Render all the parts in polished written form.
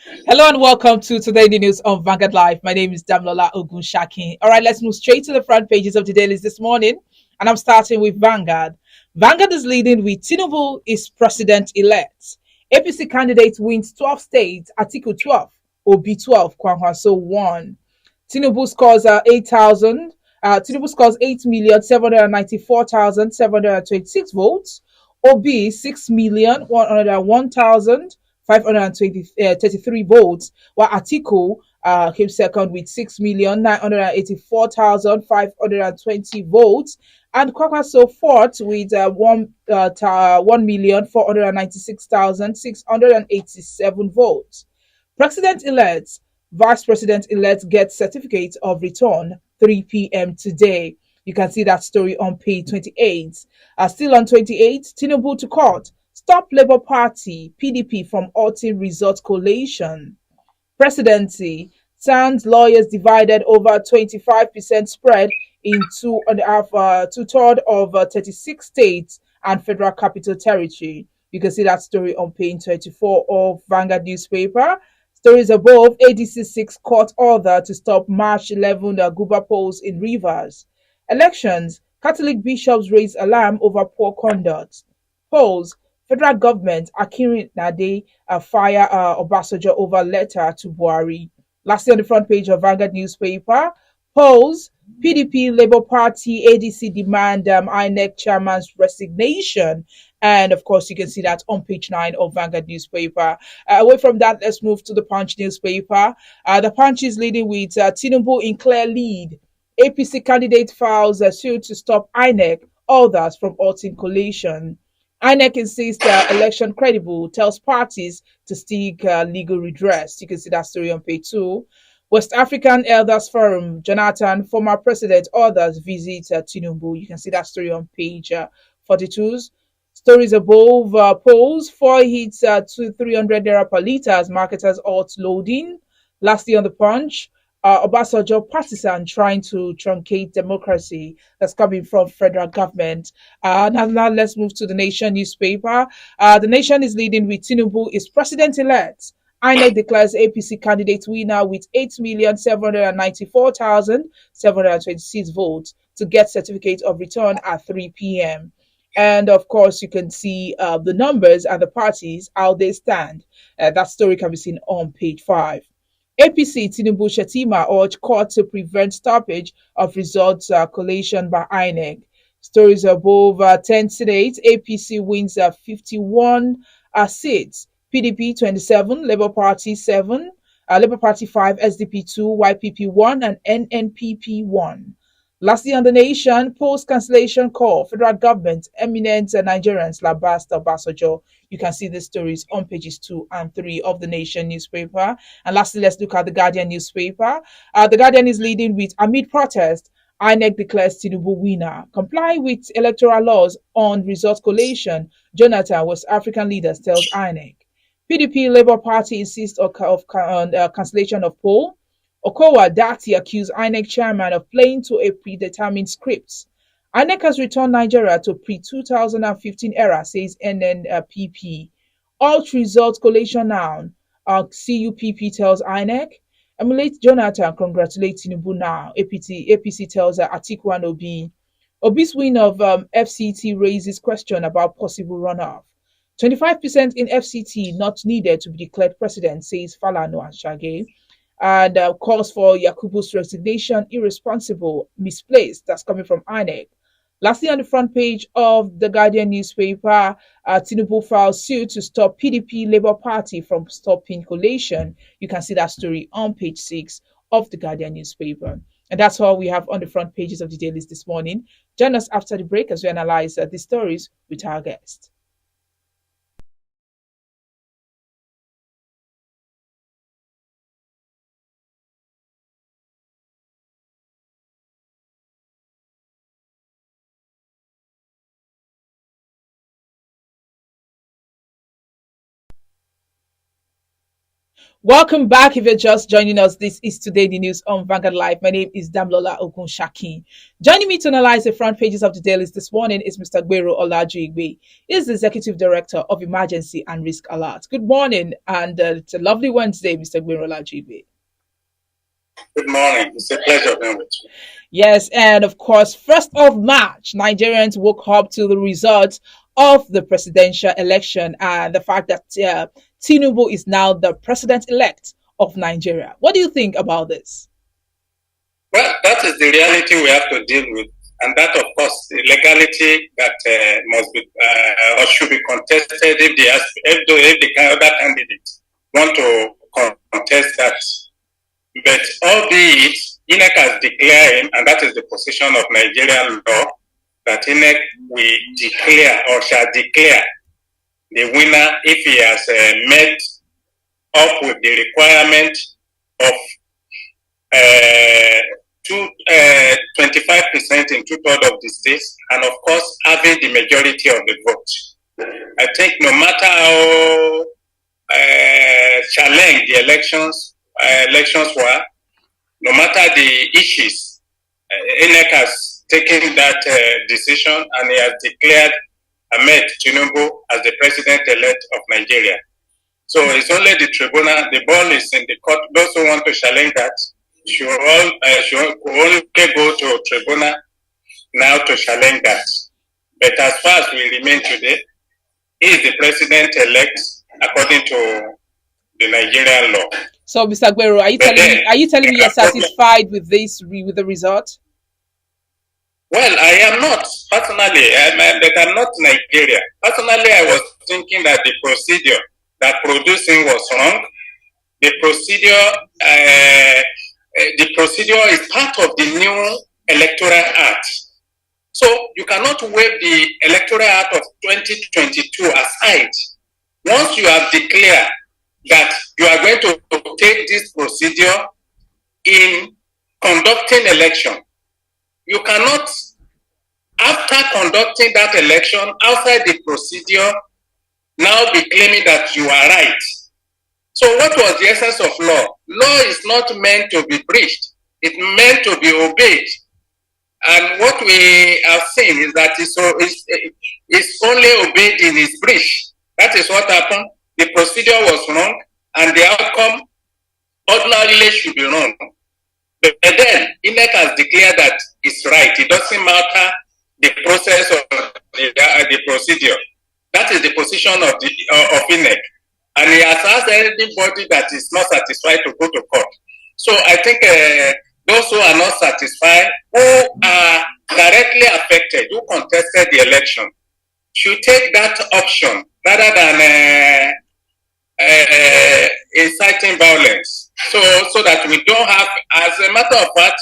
Hello and welcome to Today in the News on Vanguard Live. My name is Damlola Ogunshakin. All right, let's move straight to the front pages of the dailies this morning. And I'm starting with Vanguard. Vanguard is leading with Tinubu is president-elect. APC candidate wins 12 states, Article 12, OB 12, Kwangwaso 1. Tinubu scores 8,000. Tinubu scores 8,794,726 votes. OB 6,101,533 votes, while Atiku came second with 6,984,520 votes, and Kwakwaso fourth with 1,496,687 votes. President-elect, Vice President-elect gets certificate of return 3 p.m. today. You can see that story on page 28. Still on 28, Tinubu to court. Stop Labour Party, PDP from halting result collation. Presidency. Sound lawyers divided over 25% spread in two-thirds of 36 states and Federal Capital Territory. You can see that story on page 34 of Vanguard newspaper. Stories above, ADC 6 court order to stop March 11 Guba polls in Rivers. Elections, Catholic bishops raise alarm over poor conduct. Polls, federal government, Akinrinade fire Obasanjo over letter to Buhari. Lastly, on the front page of Vanguard newspaper, polls, PDP, Labour Party, ADC demand INEC chairman's resignation. And of course, you can see that on page 9 of Vanguard newspaper. Away from that, let's move to the Punch newspaper. The Punch is leading with Tinubu in clear lead. APC candidate files a suit to stop INEC, others from halting collation. INEC insists election credible, tells parties to seek legal redress. You can see that story on page 2. West African Elders Forum, Jonathan, former president, others visit Tinubu. You can see that story on page 42. Stories above, polls, 4 hits to 300 naira per litre as marketers alt loading. Lastly on the punch, Obasanjo partisan trying to truncate democracy. That's coming from federal government. Now let's move to the Nation newspaper. The Nation is leading with Tinubu is president-elect. INEC declares APC candidate winner with 8,794,726 votes to get certificate of return at 3 p.m. And of course, you can see the numbers and the parties, how they stand. That story can be seen on page 5. APC Tinubu Shetima urged court to prevent stoppage of results collation by INEC. Stories above 10 states. APC wins 51 seats. PDP 27, Labour Party 7, Labour Party 5, SDP 2, YPP 1, and NNPP 1. Lastly, on the Nation, post cancellation call, federal government, eminent Nigerians, Labasta Basojo. You can see the stories on pages 2 and 3 of the Nation newspaper. And lastly, let's look at the Guardian newspaper. The Guardian is leading with amid protest, INEC declares Tinubu winner. Comply with electoral laws on result collation. Jonathan, West African leaders, tells INEC. PDP Labour Party insists on cancellation of poll. Okowa Dati accused INEC chairman of playing to a predetermined script. INEC has returned Nigeria to pre-2015 era, says NNPP. Alt results collation now. CUPP tells INEC. Emulate Jonathan congratulates Tinubu now. APC tells Atiku and Obi. Obi's win of FCT raises question about possible runoff. 25% in FCT not needed to be declared president, says Falano and Shage, and calls for Yakubu's resignation irresponsible, misplaced. That's coming from INEC. Lastly, on the front page of the Guardian newspaper, Tinubu files suit to stop PDP Labour Party from stopping collation. You can see that story on page 6 of the Guardian newspaper. And that's all we have on the front pages of the dailies this morning. Join us after the break as we analyze the stories with our guest. Welcome back. If you're just joining us, this is Today the News on Vanguard Live. My name is Damlola Ogunshaki. Joining me to analyze the front pages of the dailies this morning is Mr. Gbero Olajuigbe. He is the Executive Director of Emergency and Risk Alert. Good morning, and it's a lovely Wednesday, Mr. Gbero Olajuigbe. Good morning. It's a pleasure being with you. Yes, and of course, 1st of March, Nigerians woke up to the results of the presidential election and the fact that Tinubu is now the president-elect of Nigeria. What do you think about this? Well, that is the reality we have to deal with. And that, of course, the legality that must be or should be contested if the other candidates want to contest that. But albeit, INEC has declared, and that is the position of Nigerian law, that INEC will declare or shall declare the winner if he has met up with the requirement of 25% in 2/3 of the states, and of course having the majority of the vote. I think no matter how challenged the elections were, no matter the issues, INEC has taken that decision, and he has declared Ahmed Tinubu as the president-elect of Nigeria. So it's only the tribunal, the ball is in the court. Those who want to challenge that should only go to tribunal now to challenge that. But as far as we remain today, he is the president-elect according to the Nigerian law. So, Mr. Gbero, are you telling me you're satisfied with with the result? Well, I am not, personally, but I'm not Nigeria. Personally, I was thinking that the procedure that producing was wrong. The procedure is part of the new Electoral Act. So you cannot waive the Electoral Act of 2022 aside. Once you have declared that you are going to take this procedure in conducting election, you cannot, after conducting that election outside the procedure, now be claiming that you are right. So what was the essence of law? Law is not meant to be breached. It's meant to be obeyed. And what we have seen is that it's only obeyed in its breach. That is what happened. The procedure was wrong, and the outcome ordinarily should be wrong. But then, INEC has declared that it's right. It doesn't matter the process of the procedure. That is the position of INEC. And he has asked anybody that is not satisfied to go to court. So I think those who are not satisfied, who are directly affected, who contested the election, should take that option rather than inciting violence. So that we don't have, as a matter of fact,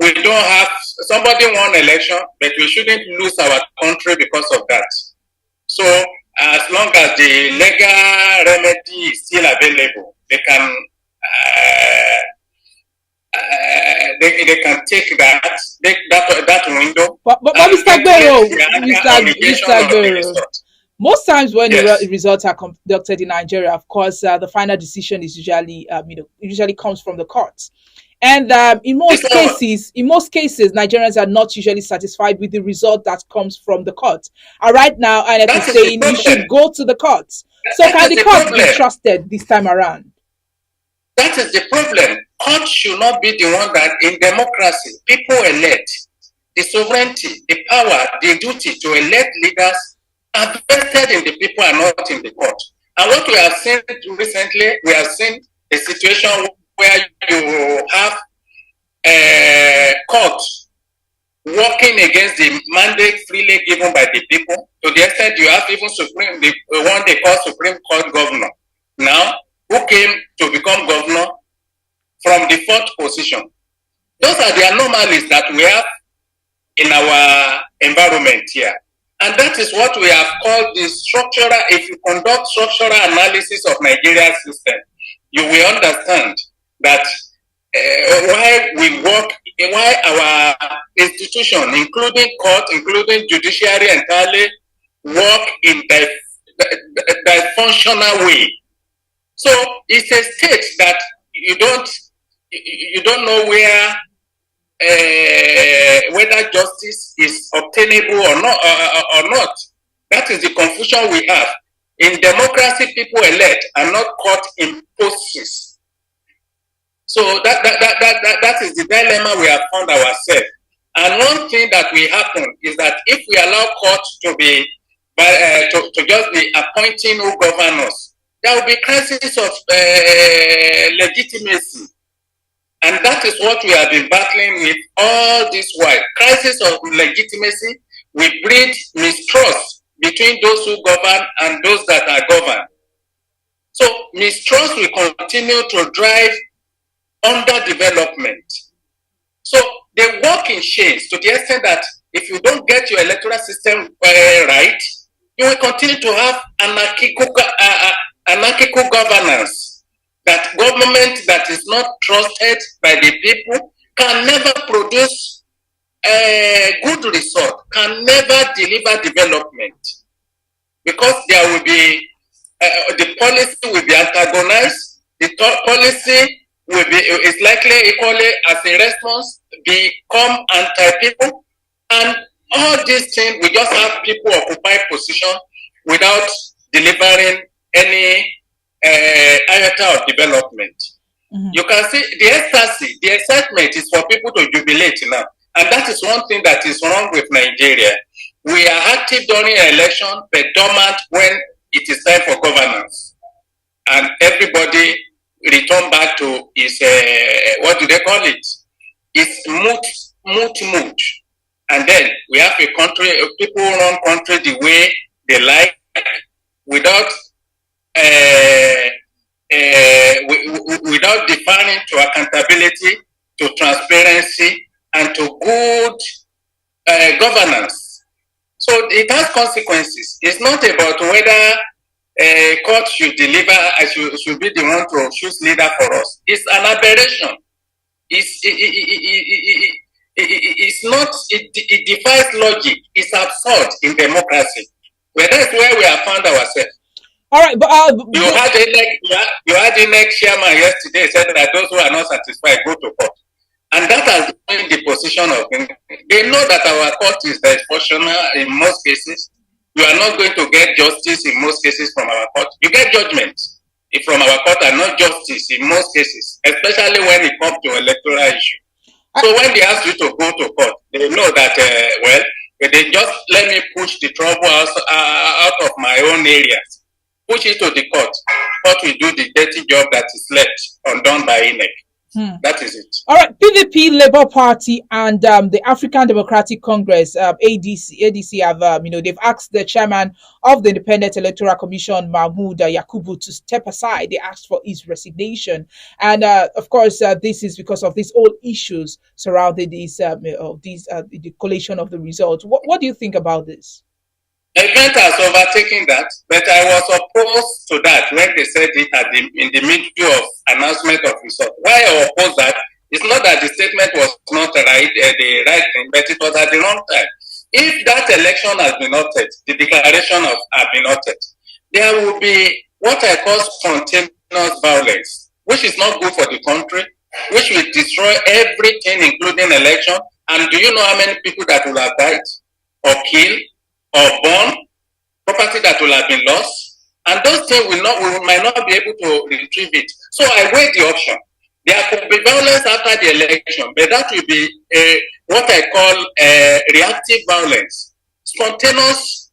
we don't have, somebody won election, but we shouldn't lose our country because of that. So as long as the legal remedy is still available, they can they can take that window. But Mr. Gbero, most times when the results are conducted in Nigeria, of course, the final decision is usually usually comes from the courts. And in most cases, Nigerians are not usually satisfied with the result that comes from the court. Right now, INEC is saying we should go to the courts. So can the court be trusted this time around? That is the problem. Court should not be the one that, in democracy, people elect. The sovereignty, the power, the duty to elect leaders are vested in the people and not in the court. And what we have seen recently, we have seen a situation where you have a court working against the mandate freely given by the people, to the extent you have even the one they call Supreme Court governor now, who came to become governor from the fourth position. Those are the anomalies that we have in our environment here. And that is what we have called the structural, if you conduct structural analysis of Nigeria's system, you will understand that why our institution, including court, including judiciary entirely, work in the functional way. So it's a state that you don't know whether justice is obtainable or not. Or not. That is the confusion we have. In democracy, people elect are not caught in posts. So that is the dilemma we have found ourselves. And one thing that will happen is that if we allow courts to be to just be appointing new governors, there will be crisis of legitimacy. And that is what we have been battling with all this while. Crisis of legitimacy will breed mistrust between those who govern and those that are governed. So mistrust will continue to drive underdevelopment. So they work in chains to the extent that if you don't get your electoral system right, you will continue to have anarchical governance. That government that is not trusted by the people can never produce a good result, can never deliver development, because there will be the policy will be antagonized. The policy will be is likely equally as a response become anti-people, and all these things we just have people occupy position without delivering any iota of development. Mm-hmm. You can see the ecstasy, the excitement is for people to jubilate now, and that is one thing that is wrong with Nigeria. We are active during election, but dormant when it is time for governance, and everybody return back to his what do they call it? It's mood, and then we have a country. People run country the way they like, without without defining to accountability, to transparency, and to good governance. So it has consequences. It's not about whether a court should deliver, should be the one to choose leader for us. It's an aberration. It's not. It defies logic. It's absurd in democracy. Well, that's where we have found ourselves. All right, but you had INEC chairman yesterday said that those who are not satisfied go to court, and that has been the position of them. They know that our court is dysfunctional in most cases. You are not going to get justice in most cases from our court. You get judgment from our court and not justice in most cases, especially when it comes to electoral issue. So when they ask you to go to court, they know that well, they just let me push the trouble out of my own areas. Push it to the court. Court will do the dirty job that is left undone by INEC. That is it. All right. PDP, Labour Party, and the African Democratic Congress, ADC have, they've asked the chairman of the Independent Electoral Commission, Mahmoud Yakubu, to step aside. They asked for his resignation, and of course, this is because of these old issues surrounding the collation of the results. What do you think about this? Event has overtaken that, but I was opposed to that when they said it in the middle of announcement of result. Why I oppose that? It's not that the statement was not the right thing, but it was at the wrong time. If that election has been altered, the declaration has been altered, there will be what I call spontaneous violence, which is not good for the country, which will destroy everything, including election. And do you know how many people that will have died or killed or born, property that will have been lost, and those things we might not be able to retrieve it. So I weigh the option. There could be violence after the election, but that will be what I call reactive violence. Spontaneous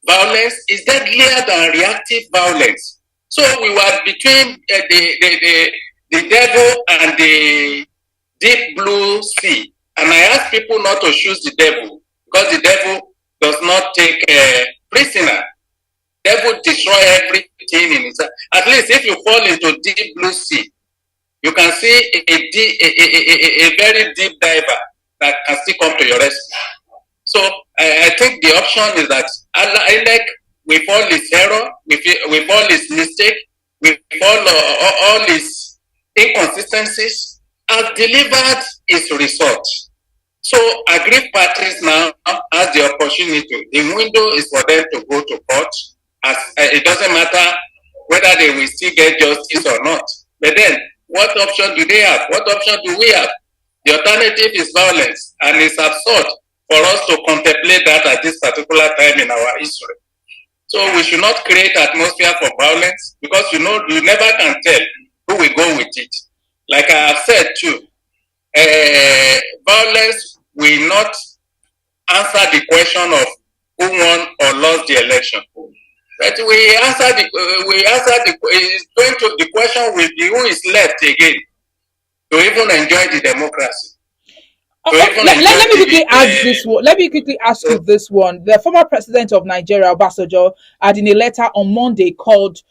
violence is deadlier than reactive violence. So we were between the devil and the deep blue sea, and I ask people not to choose the devil, because the devil does not take a prisoner. Devil destroy everything in itself. At least if you fall into deep blue sea, you can see a very deep diver that can still come to your rescue. So I think the option is that INEC, with all its error, with all its mistake, with all its inconsistencies, has delivered its result. So aggrieved parties now have the opportunity. The window is for them to go to court. As it doesn't matter whether they will still get justice or not. But then, what option do they have? What option do we have? The alternative is violence, and it's absurd for us to contemplate that at this particular time in our history. So we should not create atmosphere for violence, because you never can tell who will go with it. Like I have said too, violence will not answer the question of who won or lost the election. But the question will be who is left again to even enjoy the democracy. Let me quickly ask this one. Let me quickly ask you this one. The former president of Nigeria, Obasanjo, had in a letter on Monday called,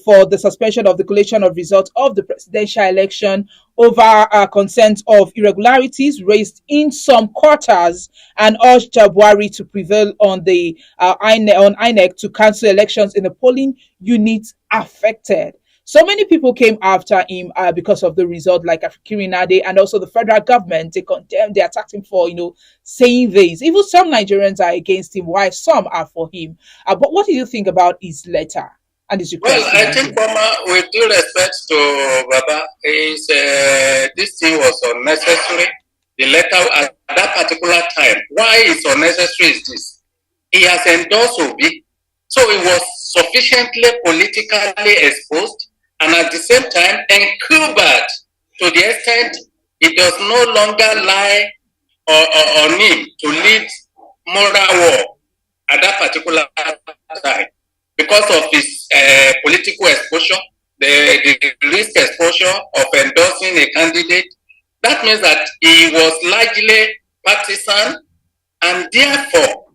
for the suspension of the collation of results of the presidential election over concerns of irregularities raised in some quarters, and urged Buhari to prevail on the INEC to cancel elections in the polling units affected. So many people came after him because of the result, like Akinrinade, and also the federal government. They condemned, they attacked him for, saying this. Even some Nigerians are against him, while some are for him. But what do you think about his letter and his request? Well, I think, Mama, with due respect to Baba, this thing was unnecessary. The letter at that particular time, why it's unnecessary is this. He has endorsed Obi, so it was sufficiently politically exposed, and at the same time encumbered to the extent it does no longer lie on him to lead moral war at that particular time because of his political exposure, the risk exposure of endorsing a candidate. That means that he was largely partisan, and therefore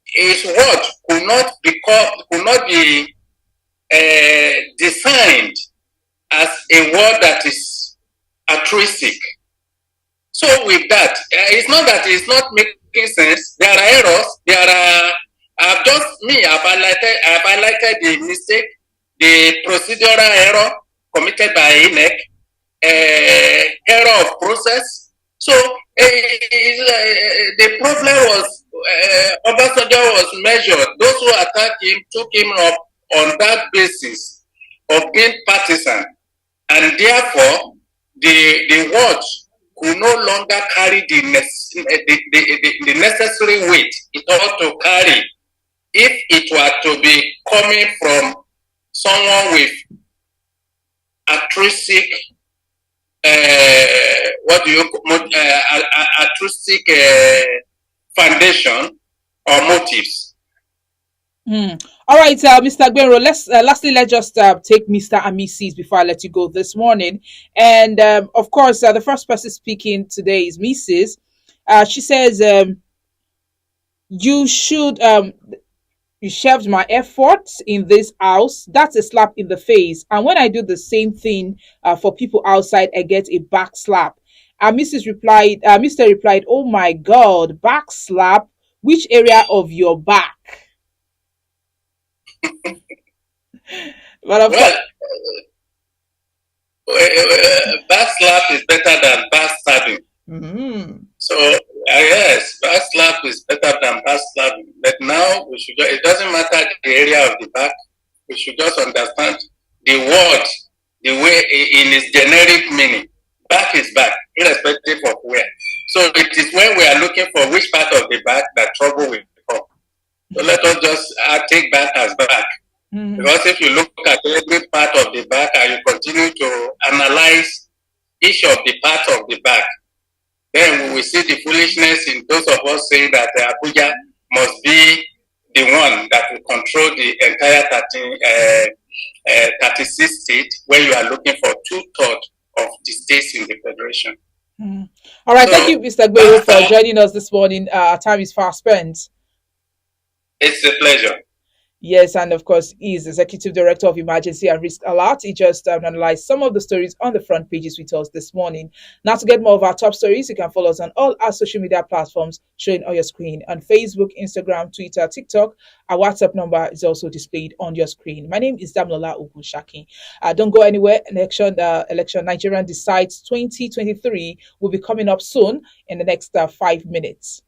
his word could not be designed as a word that is altruistic. So with that, it's not that it's not making sense. There are errors. I've highlighted the mistake, the procedural error committed by INEC, error of process. So the problem was Obasanjo was measured. Those who attacked him took him up on that basis of being partisan, and therefore the words could no longer carry the necessary weight it ought to carry if it were to be coming from someone with altruistic altruistic foundation or motives. All right, Mr. Akinrinade, let's just take Mr. and Mrs. before I let you go this morning. And of course, the first person speaking today is Mrs. She says, you shelved my efforts in this house. That's a slap in the face. And when I do the same thing for people outside, I get a back slap. Mr. replied, oh my God, back slap? Which area of your back? But back slap is better than backstabbing. Mm-hmm. So yes, back slap is better than backstabbing. But now it doesn't matter the area of the back. We should just understand the word, the way in its generic meaning. Back is back, irrespective of where. So it is when we are looking for which part of the back that trouble will come. So let us just take back as back. Mm-hmm. Because if you look at every part of the back and you continue to analyze each of the parts of the back, then we will see the foolishness in those of us saying that Abuja must be the one that will control the entire 36 states, where you are looking for 2/3 of the states in the federation. Mm. All right, so, thank you, Mr. Akinrinade, for joining us this morning. Our time is fast spent. It's a pleasure. Yes, and of course, he's Executive Director of Emergency and Risk Alert. He just analyzed some of the stories on the front pages with us this morning. Now, to get more of our top stories, you can follow us on all our social media platforms showing on your screen on Facebook, Instagram, Twitter, TikTok. Our WhatsApp number is also displayed on your screen. My name is Damlola Ogunshaki. Don't go anywhere. Election Nigerian Decides 2023 will be coming up soon in the next 5 minutes.